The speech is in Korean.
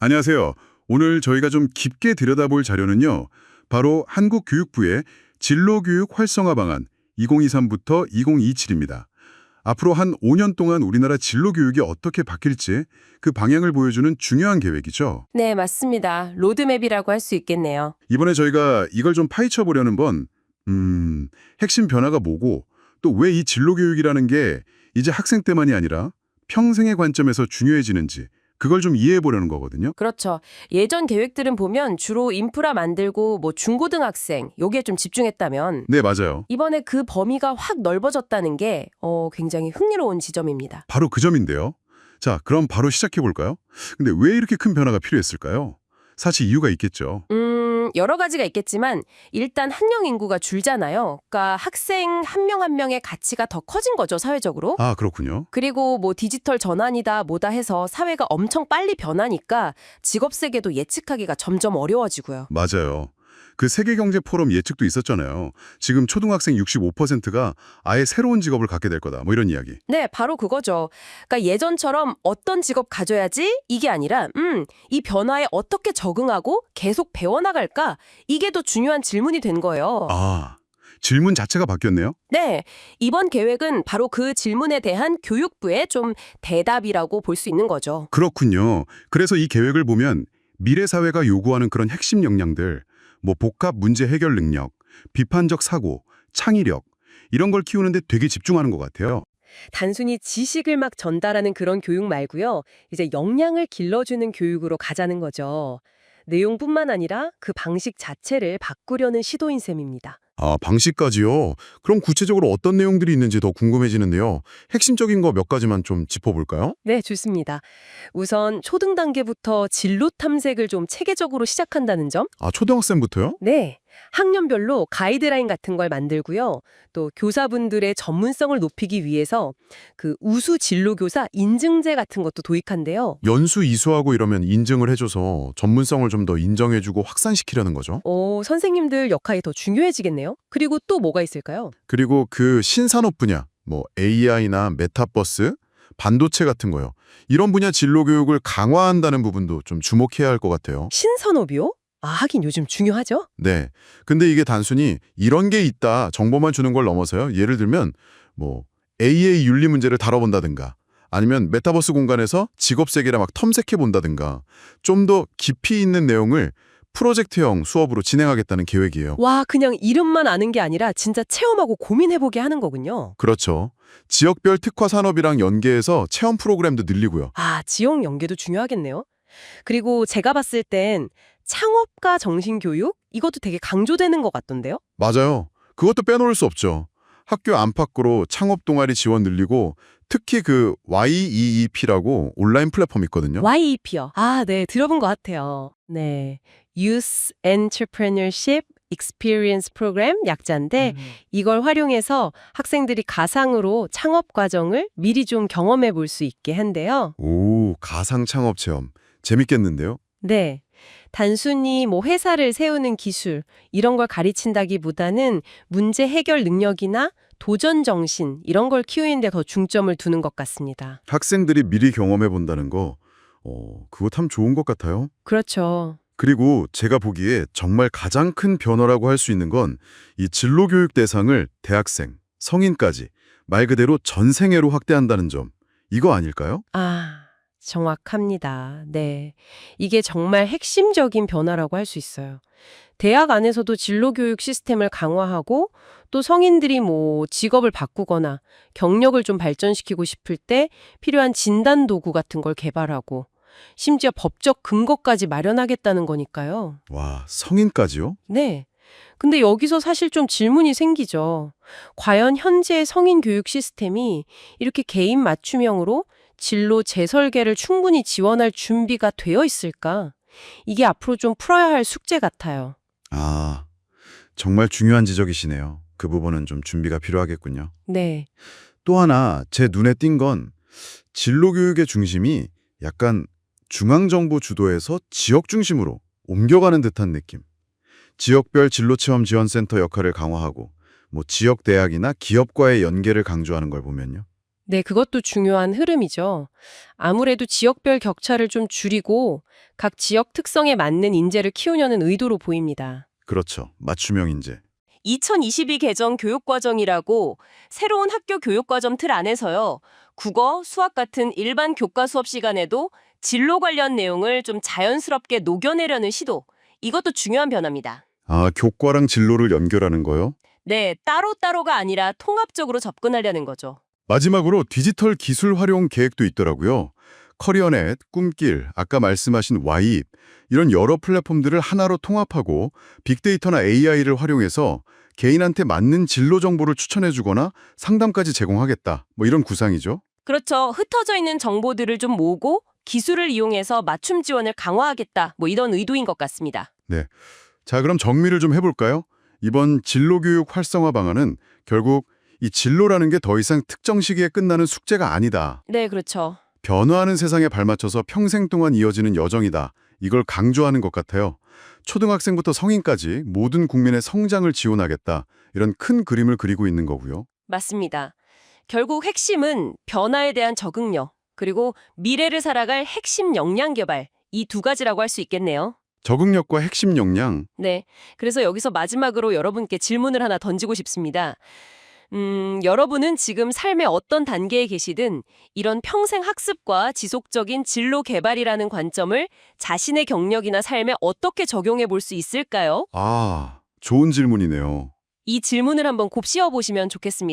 안녕하세요. 오늘 저희가 좀 깊게 들여다볼 자료는요. 바로 한국교육부의 진로교육 활성화 방안 2023부터 2027입니다. 앞으로 한 5년 동안 우리나라 진로교육이 어떻게 바뀔지 그 방향을 보여주는 중요한 계획이죠. 네, 맞습니다. 로드맵이라고 할 수 있겠네요. 이번에 저희가 이걸 좀 파헤쳐 보려는 건 핵심 변화가 뭐고 또 왜 이 진로교육이라는 게 이제 학생 때만이 아니라 평생의 관점에서 중요해지는지 그걸 좀 이해해 보려는 거거든요. 그렇죠. 예전 계획들은 보면 주로 인프라 만들고 중고등학생 요게 좀 집중했다면 네, 맞아요. 이번에 그 범위가 확 넓어졌다는 게 굉장히 흥미로운 지점입니다. 바로 그 점인데요. 자, 그럼 바로 시작해 볼까요? 근데 왜 이렇게 큰 변화가 필요했을까요? 사실 이유가 있겠죠. 여러 가지가 있겠지만 일단 학령 인구가 줄잖아요. 그러니까 학생 한 명 한 명의 가치가 더 커진 거죠, 사회적으로. 아, 그렇군요. 그리고 디지털 전환이다 뭐다 해서 사회가 엄청 빨리 변하니까 직업 세계도 예측하기가 점점 어려워지고요. 맞아요. 그 세계경제 포럼 예측도 있었잖아요. 지금 초등학생 65%가 아예 새로운 직업을 갖게 될 거다. 뭐 이런 이야기. 네, 바로 그거죠. 그러니까 예전처럼 어떤 직업 가져야지 이게 아니라 이 변화에 어떻게 적응하고 계속 배워나갈까? 이게 더 중요한 질문이 된 거예요. 아, 질문 자체가 바뀌었네요. 네, 이번 계획은 바로 그 질문에 대한 교육부의 좀 대답이라고 볼 수 있는 거죠. 그렇군요. 그래서 이 계획을 보면 미래 사회가 요구하는 그런 핵심 역량들, 뭐 복합 문제 해결 능력, 비판적 사고, 창의력 이런 걸 키우는데 되게 집중하는 것 같아요. 단순히 지식을 막 전달하는 그런 교육 말고요. 이제 역량을 길러주는 교육으로 가자는 거죠. 내용뿐만 아니라 그 방식 자체를 바꾸려는 시도인 셈입니다. 아, 방식까지요? 그럼 구체적으로 어떤 내용들이 있는지 더 궁금해지는데요. 핵심적인 거 몇 가지만 좀 짚어볼까요? 네, 좋습니다. 우선 초등 단계부터 진로 탐색을 좀 체계적으로 시작한다는 점. 아, 초등학생부터요? 네. 학년별로 가이드라인 같은 걸 만들고요. 또 교사분들의 전문성을 높이기 위해서 그 우수 진로 교사 인증제 같은 것도 도입한대요. 연수 이수하고 이러면 인증을 해줘서 전문성을 좀 더 인정해주고 확산시키려는 거죠. 선생님들 역할이 더 중요해지겠네요. 그리고 또 뭐가 있을까요? 그리고 그 신산업 분야, 뭐 AI나 메타버스, 반도체 같은 거요. 이런 분야 진로 교육을 강화한다는 부분도 좀 주목해야 할 것 같아요. 신산업이요? 아, 하긴 요즘 중요하죠? 네. 근데 이게 단순히 이런 게 있다 정보만 주는 걸 넘어서요. 예를 들면 뭐 AA 윤리 문제를 다뤄본다든가 아니면 메타버스 공간에서 직업 세계를 막 탐색해 본다든가 좀 더 깊이 있는 내용을 프로젝트형 수업으로 진행하겠다는 계획이에요. 와, 그냥 이름만 아는 게 아니라 진짜 체험하고 고민해보게 하는 거군요. 그렇죠. 지역별 특화 산업이랑 연계해서 체험 프로그램도 늘리고요. 아, 지역 연계도 중요하겠네요. 그리고 제가 봤을 땐 창업가 정신교육? 이것도 되게 강조되는 것 같던데요? 맞아요. 그것도 빼놓을 수 없죠. 학교 안팎으로 창업 동아리 지원 늘리고 특히 그 YEEP라고 온라인 플랫폼 있거든요. YEP요. 아, 네, 들어본 것 같아요. 네. Youth Entrepreneurship Experience Program 약자인데 이걸 활용해서 학생들이 가상으로 창업 과정을 미리 좀 경험해 볼 수 있게 한대요. 오, 가상 창업 체험. 재밌겠는데요? 네. 단순히 회사를 세우는 기술, 이런 걸 가르친다기보다는 문제 해결 능력이나 도전 정신, 이런 걸 키우는 데 더 중점을 두는 것 같습니다. 학생들이 미리 경험해 본다는 거, 그거 참 좋은 것 같아요. 그렇죠. 그리고 제가 보기에 정말 가장 큰 변화라고 할 수 있는 건 이 진로교육 대상을 대학생, 성인까지 말 그대로 전생애로 확대한다는 점. 이거 아닐까요? 아, 정확합니다. 네. 이게 정말 핵심적인 변화라고 할 수 있어요. 대학 안에서도 진로교육 시스템을 강화하고 또 성인들이 직업을 바꾸거나 경력을 좀 발전시키고 싶을 때 필요한 진단 도구 같은 걸 개발하고 심지어 법적 근거까지 마련하겠다는 거니까요. 와, 성인까지요? 네. 근데 여기서 사실 좀 질문이 생기죠. 과연 현재의 성인 교육 시스템이 이렇게 개인 맞춤형으로 진로 재설계를 충분히 지원할 준비가 되어 있을까? 이게 앞으로 좀 풀어야 할 숙제 같아요. 아, 정말 중요한 지적이시네요. 그 부분은 좀 준비가 필요하겠군요. 네. 또 하나 제 눈에 띈 건 진로교육의 중심이 약간 중앙정부 주도에서 지역 중심으로 옮겨가는 듯한 느낌. 지역별 진로체험 지원센터 역할을 강화하고 지역 대학이나 기업과의 연계를 강조하는 걸 보면요. 네, 그것도 중요한 흐름이죠. 아무래도 지역별 격차를 좀 줄이고 각 지역 특성에 맞는 인재를 키우려는 의도로 보입니다. 그렇죠. 맞춤형 인재. 2022 개정 교육과정이라고 새로운 학교 교육과정 틀 안에서요. 국어, 수학 같은 일반 교과 수업 시간에도 진로 관련 내용을 좀 자연스럽게 녹여내려는 시도. 이것도 중요한 변화입니다. 아, 교과랑 진로를 연결하는 거요? 네, 따로따로가 아니라 통합적으로 접근하려는 거죠. 마지막으로 디지털 기술 활용 계획도 있더라고요. 커리어넷, 꿈길, 아까 말씀하신 와입 이런 여러 플랫폼들을 하나로 통합하고 빅데이터나 AI를 활용해서 개인한테 맞는 진로 정보를 추천해주거나 상담까지 제공하겠다. 뭐 이런 구상이죠. 그렇죠. 흩어져 있는 정보들을 좀 모으고 기술을 이용해서 맞춤 지원을 강화하겠다. 뭐 이런 의도인 것 같습니다. 네. 자, 그럼 정리를 좀 해볼까요? 이번 진로교육 활성화 방안은 결국 이 진로라는 게 더 이상 특정 시기에 끝나는 숙제가 아니다. 네, 그렇죠. 변화하는 세상에 발맞춰서 평생 동안 이어지는 여정이다. 이걸 강조하는 것 같아요. 초등학생부터 성인까지 모든 국민의 성장을 지원하겠다. 이런 큰 그림을 그리고 있는 거고요. 맞습니다. 결국 핵심은 변화에 대한 적응력, 그리고 미래를 살아갈 핵심 역량 개발, 이 두 가지라고 할 수 있겠네요. 적응력과 핵심 역량. 네. 그래서 여기서 마지막으로 여러분께 질문을 하나 던지고 싶습니다. 여러분은 지금 삶의 어떤 단계에 계시든 이런 평생 학습과 지속적인 진로 개발이라는 관점을 자신의 경력이나 삶에 어떻게 적용해 볼 수 있을까요? 아, 좋은 질문이네요. 이 질문을 한번 곱씹어 보시면 좋겠습니다.